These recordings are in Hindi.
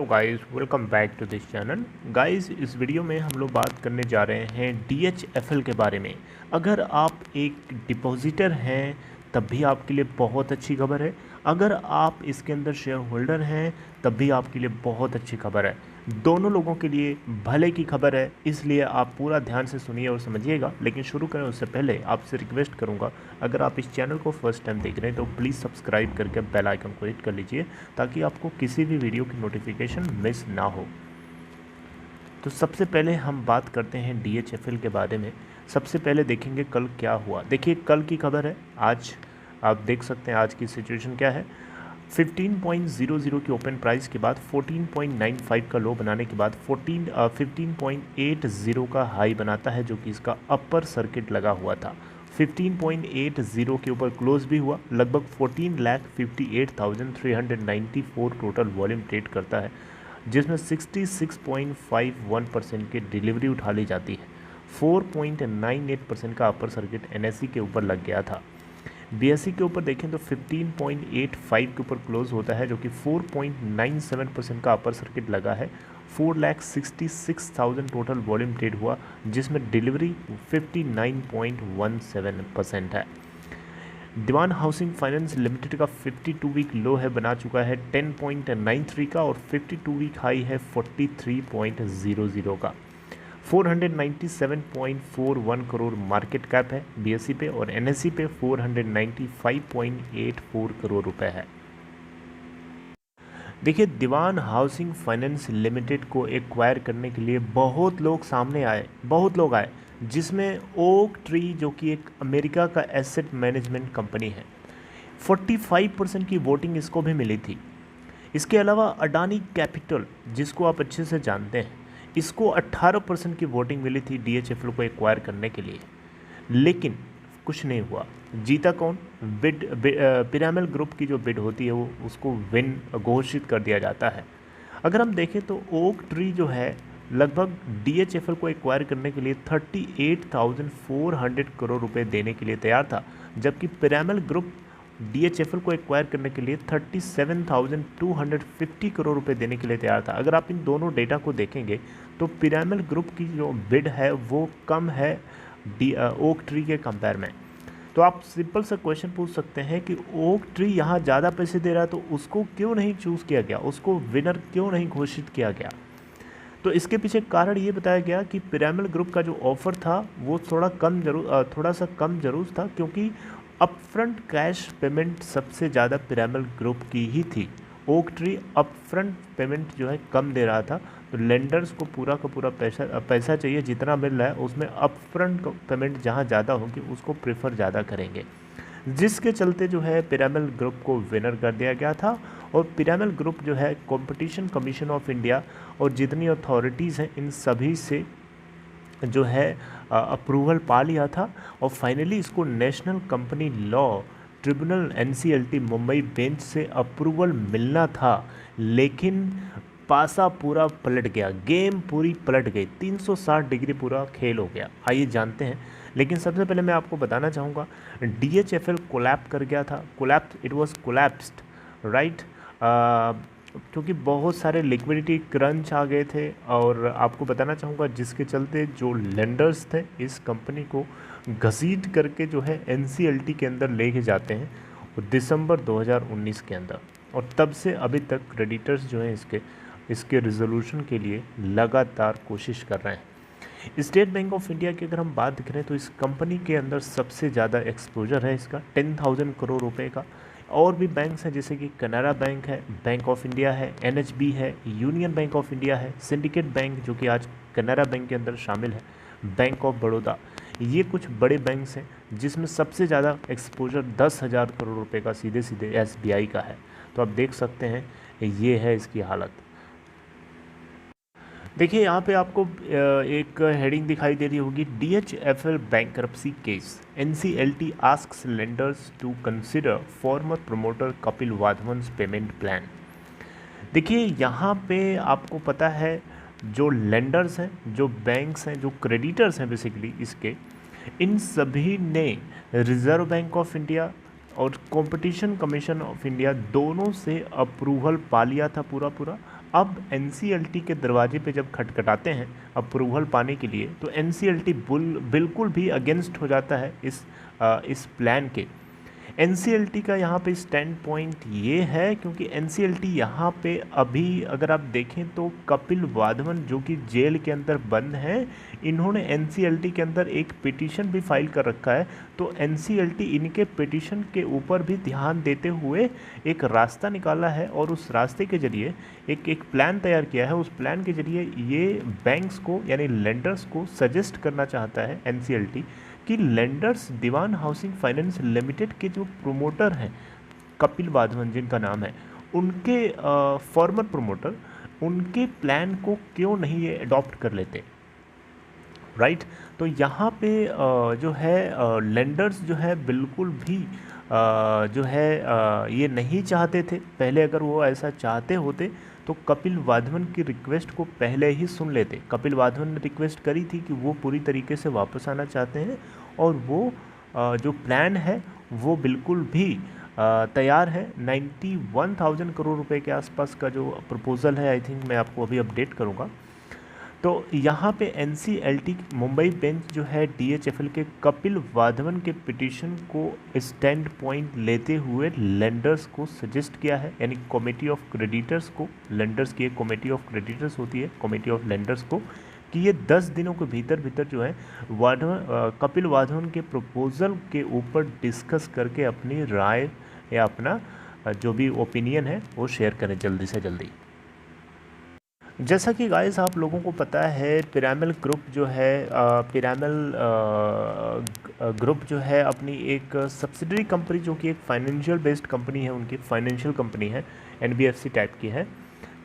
तो guys welcome back to this channel. Guys इस वीडियो में हम लोग बात करने जा रहे हैं DHFL के बारे में। अगर आप एक डिपॉजिटर हैं तब भी आपके लिए बहुत अच्छी खबर है, अगर आप इसके अंदर शेयर होल्डर हैं तब भी आपके लिए बहुत अच्छी खबर है। दोनों लोगों के लिए भले की खबर है, इसलिए आप पूरा ध्यान से सुनिए और समझिएगा। लेकिन शुरू करें उससे पहले आपसे रिक्वेस्ट करूंगा, अगर आप इस चैनल को फर्स्ट टाइम देख रहे हैं तो प्लीज़ सब्सक्राइब करके बेल आइकन को हिट कर लीजिए ताकि आपको किसी भी वीडियो की नोटिफिकेशन मिस ना हो। तो सबसे पहले हम बात करते हैं DHFL के बारे में। सबसे पहले देखेंगे कल क्या हुआ। देखिए कल की खबर है, आज आप देख सकते हैं आज की सिचुएशन क्या है। 15.00 की ओपन प्राइस के बाद 14.95 का लो बनाने के बाद 15.80 का हाई बनाता है, जो कि इसका अपर सर्किट लगा हुआ था। 15.80 के ऊपर क्लोज भी हुआ। लगभग 14,58,394 टोटल वॉल्यूम ट्रेड करता है, जिसमें 66.51% की डिलीवरी उठा ली जाती है। 4.98% का अपर सर्किट NSE के ऊपर लग गया था। BSE के ऊपर देखें तो 15.85 के ऊपर क्लोज होता है, जो कि 4.97% का अपर सर्किट लगा है। 4,66,000 टोटल वॉल्यूम ट्रेड हुआ, जिसमें डिलीवरी 59.17% है। दीवान हाउसिंग फाइनेंस लिमिटेड का 52 वीक लो है बना चुका है 10.93 का, और 52 वीक हाई है 43.00 का। 497.41 करोड़ मार्केट कैप है BSE पे, और NSE पे 495.84 करोड़ रुपए है। देखिए दीवान हाउसिंग फाइनेंस लिमिटेड को एक्वायर करने के लिए बहुत लोग सामने आए, बहुत लोग आए, जिसमें ओक ट्री जो कि एक अमेरिका का एसेट मैनेजमेंट कंपनी है, 45% की वोटिंग इसको भी मिली थी। इसके अलावा अडानी कैपिटल, जिसको आप अच्छे से जानते हैं, इसको 18% की वोटिंग मिली थी DHFL को एक्वायर करने के लिए, लेकिन कुछ नहीं हुआ। जीता कौन? पिरामिल ग्रुप की जो बिड होती है वो उसको विन घोषित कर दिया जाता है। अगर हम देखें तो ओक ट्री जो है लगभग DHFL को एक्वायर करने के लिए 38,400 करोड़ रुपए देने के लिए तैयार था, जबकि पिरामिल ग्रुप DHFL को एक्वायर करने के लिए 37,250 करोड़ रुपए देने के लिए तैयार था। अगर आप इन दोनों डेटा को देखेंगे तो पिरामिल ग्रुप की जो बिड है वो कम है ओक ट्री के कंपेयर में। तो आप सिंपल सा क्वेश्चन पूछ सकते हैं कि ओक ट्री यहाँ ज़्यादा पैसे दे रहा है तो उसको क्यों नहीं चूज़ किया गया, उसको विनर क्यों नहीं घोषित किया गया? तो इसके पीछे कारण ये बताया गया कि पिरामिल ग्रुप का जो ऑफ़र था वो थोड़ा सा कम जरूर था, क्योंकि अपफ्रंट कैश पेमेंट सबसे ज़्यादा पिरामिल ग्रुप की ही थी। ओक ट्री अपफ्रंट पेमेंट जो है कम दे रहा था, तो लेंडर्स को पूरा का पूरा पैसा चाहिए, जितना मिल रहा है उसमें अपफ्रंट पेमेंट जहाँ ज़्यादा होगी उसको प्रेफर ज़्यादा करेंगे, जिसके चलते जो है पिरामिल ग्रुप को विनर कर दिया गया था। और पिरामिल ग्रुप जो है कंपटीशन कमीशन ऑफ इंडिया और जितनी अथॉरिटीज़ हैं इन सभी से जो है अप्रूवल पा लिया था, और फाइनली इसको national company law tribunal NCLT Mumbai bench से अप्रूवल मिलना था, लेकिन पासा पूरा पलट गया, गेम पूरी पलट गई, 360 डिग्री पूरा खेल हो गया। आइए जानते हैं। लेकिन सबसे पहले मैं आपको बताना चाहूँगा DHFL कोलैप्स कर गया था, इट वाज कोलैप्स्ड, राइट, क्योंकि बहुत सारे लिक्विडिटी क्रंच आ गए थे। और आपको बताना चाहूँगा जिसके चलते जो लेंडर्स थे इस कंपनी को घसीट करके जो है NCLT के अंदर लेके जाते हैं, और दिसंबर 2019 के अंदर, और तब से अभी तक क्रेडिटर्स जो हैं इसके रिजोल्यूशन के लिए लगातार कोशिश कर रहे हैं। स्टेट बैंक ऑफ इंडिया की अगर हम बात करें तो इस कंपनी के अंदर सबसे ज़्यादा एक्सपोजर है इसका 10,000 करोड़ रुपए का। और भी बैंक्स हैं जैसे कि कनारा बैंक है, बैंक ऑफ इंडिया है, NHB है, यूनियन बैंक ऑफ इंडिया है, सिंडिकेट बैंक जो कि आज कनारा बैंक के अंदर शामिल है, बैंक ऑफ बड़ौदा। ये कुछ बड़े बैंक्स हैं जिसमें सबसे ज़्यादा एक्सपोजर 10,000 करोड़ रुपए का सीधे सीधे SBI का है। तो आप देख सकते हैं ये है इसकी हालत। देखिए यहाँ पे आपको एक हेडिंग दिखाई दे रही होगी, DHFL bankruptcy case, NCLT asks lenders to consider former promoter Kapil Wadhawan's payment plan. देखिए यहाँ पे आपको पता है जो लेंडर्स हैं, जो बैंक्स हैं, जो क्रेडिटर्स हैं बेसिकली इसके, इन सभी ने रिज़र्व बैंक ऑफ इंडिया और कंपटीशन कमीशन ऑफ इंडिया दोनों से अप्रूवल पा लिया था पूरा पूरा, अब एनसीएलटी के दरवाजे पे जब खटखटाते हैं अप्रूवल पाने के लिए, तो एनसीएलटी बिल्कुल भी अगेंस्ट हो जाता है इस प्लान के। एनसीएलटी का यहाँ पे स्टैंड पॉइंट ये है, क्योंकि एनसीएलटी यहाँ पे अभी अगर आप देखें तो कपिल वाधवन जो कि जेल के अंदर बंद हैं, इन्होंने एनसीएलटी के अंदर एक पिटीशन भी फाइल कर रखा है। तो एनसीएलटी इनके पिटीशन के ऊपर भी ध्यान देते हुए एक रास्ता निकाला है और उस रास्ते के जरिए एक प्लान तैयार किया है। उस प्लान के जरिए ये बैंक्स को यानी लेंडर्स को सजेस्ट करना चाहता है एनसीएलटी कि लेंडर्स दीवान हाउसिंग फाइनेंस लिमिटेड के जो प्रोमोटर हैं कपिल वाधवन जिनका नाम है, उनके फॉर्मर प्रोमोटर, उनके प्लान को क्यों नहीं ये अडॉप्ट कर लेते, राइट। तो यहाँ पे जो है लेंडर्स जो है बिल्कुल भी जो है ये नहीं चाहते थे। पहले अगर वो ऐसा चाहते होते तो कपिल वाधवन की रिक्वेस्ट को पहले ही सुन लेते। कपिल वाधवन ने रिक्वेस्ट करी थी कि वो पूरी तरीके से वापस आना चाहते हैं और वो जो प्लान है वो बिल्कुल भी तैयार है। 91,000 करोड़ रुपए के आसपास का जो प्रपोज़ल है, आई थिंक मैं आपको अभी अपडेट करूँगा। तो यहाँ पे एनसीएलटी मुंबई बेंच जो है डीएचएफएल के कपिल वाधवन के पिटीशन को स्टैंड पॉइंट लेते हुए लेंडर्स को सजेस्ट किया है, यानी कमेटी ऑफ क्रेडिटर्स को, लेंडर्स की एक कमेटी ऑफ क्रेडिटर्स होती है, कमेटी ऑफ लेंडर्स को, कि ये 10 दिनों के भीतर जो है कपिल वाधवन के प्रपोज़ल के ऊपर डिस्कस करके अपनी राय या अपना जो भी ओपिनियन है वो शेयर करें जल्दी से जल्दी। जैसा कि गाइस आप लोगों को पता है पिरामिल ग्रुप जो है ग्रुप जो है अपनी एक सब्सिडरी कंपनी जो कि एक फाइनेंशियल बेस्ड कंपनी है, उनकी फाइनेंशियल कंपनी है, एनबीएफसी टाइप की है।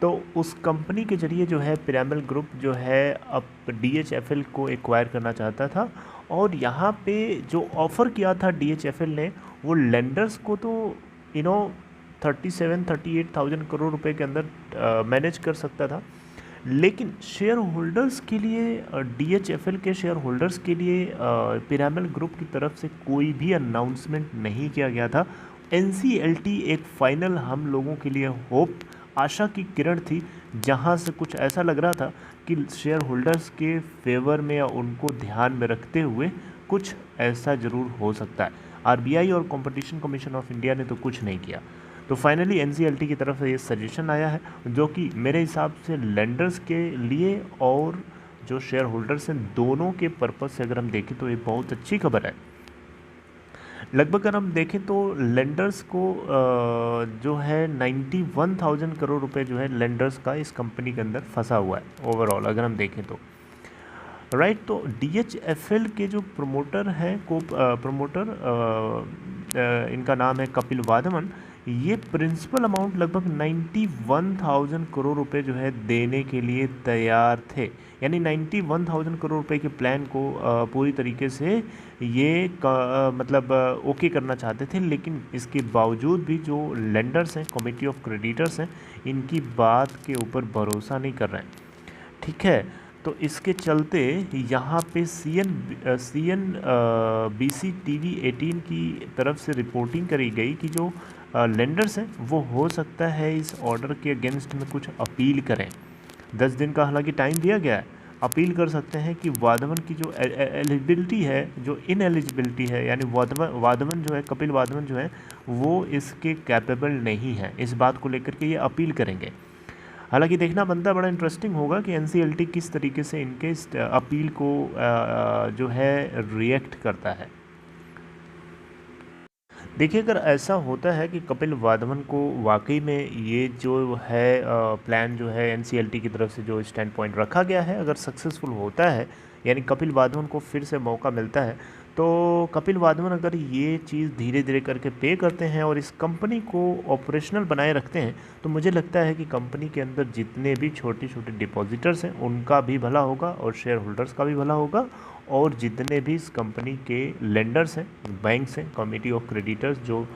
तो उस कंपनी के जरिए जो है पिरामिल ग्रुप जो है अब डीएचएफएल को एक्वायर करना चाहता था। और यहाँ पे जो ऑफ़र किया था डीएचएफएल ने वो लेंडर्स को तो 38,000 करोड़ रुपए के अंदर मैनेज कर सकता था, लेकिन शेयर होल्डर्स के लिए डीएचएफएल के शेयर होल्डर्स के लिए पिरामिल ग्रुप की तरफ से कोई भी अनाउंसमेंट नहीं किया गया था। एनसीएलटी एक फाइनल हम लोगों के लिए होप, आशा की किरण थी, जहां से कुछ ऐसा लग रहा था कि शेयर होल्डर्स के फेवर में या उनको ध्यान में रखते हुए कुछ ऐसा ज़रूर हो सकता है। आरबीआई और कंपटीशन कमीशन ऑफ इंडिया ने तो कुछ नहीं किया। तो फाइनली एनसीएलटी की तरफ से ये सजेशन आया है, जो कि मेरे हिसाब से लेंडर्स के लिए और जो शेयर होल्डर्स हैं दोनों के पर्पज़ से अगर हम देखें तो ये बहुत अच्छी खबर है। लगभग अगर हम देखें तो लेंडर्स को जो है 91,000 करोड़ रुपए जो है लेंडर्स का इस कंपनी के अंदर फंसा हुआ है ओवरऑल अगर हम देखें तो, राइट। तो डीएचएफएल के जो प्रमोटर हैं प्रमोटर इनका नाम है कपिल वाधवन, ये प्रिंसिपल अमाउंट लगभग 91,000 करोड़ रुपए जो है देने के लिए तैयार थे। यानी 91,000 करोड़ रुपए के प्लान को पूरी तरीके से ये मतलब ओके करना चाहते थे, लेकिन इसके बावजूद भी जो लेंडर्स हैं, कमेटी ऑफ क्रेडिटर्स हैं, इनकी बात के ऊपर भरोसा नहीं कर रहे हैं, ठीक है। तो इसके चलते यहाँ पे CNBC TV 18 की तरफ से रिपोर्टिंग करी गई कि जो लेंडर्स हैं वो हो सकता है इस ऑर्डर के अगेंस्ट में कुछ अपील करें। 10 दिन का हालांकि टाइम दिया गया है, अपील कर सकते हैं कि वाधवन की जो एलिजिबिलिटी है, जो इनएलिजिबिलिटी है, यानी वाधवन जो है, कपिल वाधवन जो है वो इसके कैपेबल नहीं है, इस बात को लेकर के ये अपील करेंगे। हालांकि देखना बनता बड़ा इंटरेस्टिंग होगा कि एनसीएलटी किस तरीके से इनके इस अपील को जो है रिएक्ट करता है। देखिए, अगर ऐसा होता है कि कपिल वाधवन को वाकई में ये जो है प्लान जो है एनसीएलटी की तरफ से जो स्टैंड पॉइंट रखा गया है अगर सक्सेसफुल होता है, यानी कपिल वाधवन को फिर से मौका मिलता है, तो कपिल वाधवन अगर ये चीज़ धीरे धीरे करके पे करते हैं और इस कंपनी को ऑपरेशनल बनाए रखते हैं, तो मुझे लगता है कि कंपनी के अंदर जितने भी छोटे छोटे डिपॉजिटर्स हैं उनका भी भला होगा और शेयर होल्डर्स का भी भला होगा, और जितने भी इस कंपनी के लेंडर्स हैं, बैंक्स हैं, कमेटी ऑफ क्रेडिटर्स जो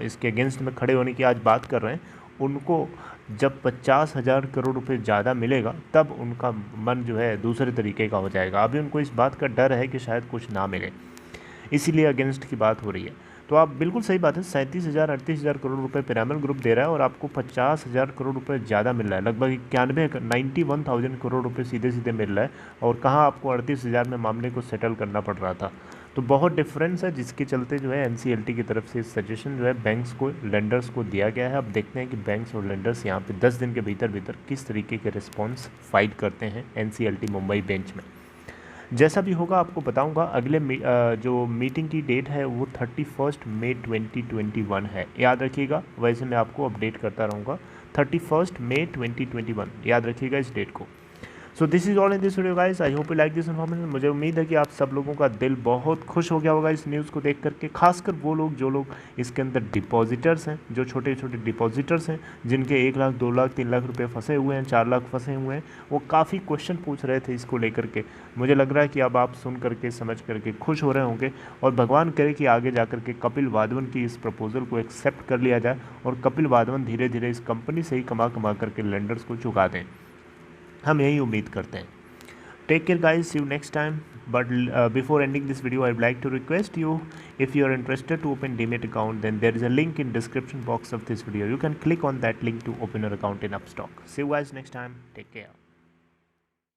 इसके अगेंस्ट में खड़े होने की आज बात कर रहे हैं, उनको जब 50,000 करोड़ रुपए ज़्यादा मिलेगा तब उनका मन जो है दूसरे तरीके का हो जाएगा। अभी उनको इस बात का डर है कि शायद कुछ ना मिले, इसीलिए अगेंस्ट की बात हो रही है। तो आप बिल्कुल सही बात है, 37,000 38,000 करोड़ रुपए पिरामिड ग्रुप दे रहा है और आपको 50,000 करोड़ रुपए ज़्यादा मिल रहा है, लगभग 91,000 करोड़ रुपए सीधे सीधे मिल रहा है। और कहाँ आपको 38,000 में मामले को सेटल करना पड़ रहा था। तो बहुत डिफरेंस है, जिसके चलते जो है एनसीएलटी की तरफ से सजेशन जो है बैंक्स को, लेंडर्स को दिया गया है। अब देखते हैं कि बैंक्स और लेंडर्स यहाँ पे 10 दिन के भीतर किस तरीके के रिस्पॉन्स फाइल करते हैं एनसीएलटी मुंबई बेंच में। जैसा भी होगा आपको बताऊंगा। अगले जो मीटिंग की डेट है वो 31 मई 2021 है, याद रखिएगा। वैसे मैं आपको अपडेट करता रहूँगा। 31 मई 2021, याद रखिएगा इस डेट को। So this is all in this video guys, I hope you like this information. मुझे उम्मीद है कि आप सब लोगों का दिल बहुत खुश हो गया होगा इस न्यूज़ को देख करके, खासकर वो लोग जो लोग इसके अंदर डिपॉजिटर्स हैं, जो छोटे छोटे डिपॉजिटर्स हैं, जिनके 1 लाख 2 लाख 3 लाख रुपए फंसे हुए हैं, 4 लाख फंसे हुए हैं। वो काफ़ी क्वेश्चन पूछ रहे थे इसको लेकर के। मुझे लग रहा है कि अब आप सुन करके, समझ करके खुश हो रहे होंगे, और भगवान करे कि आगे जा कर के कपिल वाधवन की इस प्रपोजल को एक्सेप्ट कर लिया जाए और कपिल वाधवन धीरे धीरे इस कंपनी से ही कमा करके लेंडर्स को चुका दें। हम यही उम्मीद करते हैं। Take care guys, see you next time. But before ending this video, I would like to request you, if you are interested to open Demat account, then there is a link in description box of this video. You can click on that link to open your account in Upstock. See you guys next time. Take care.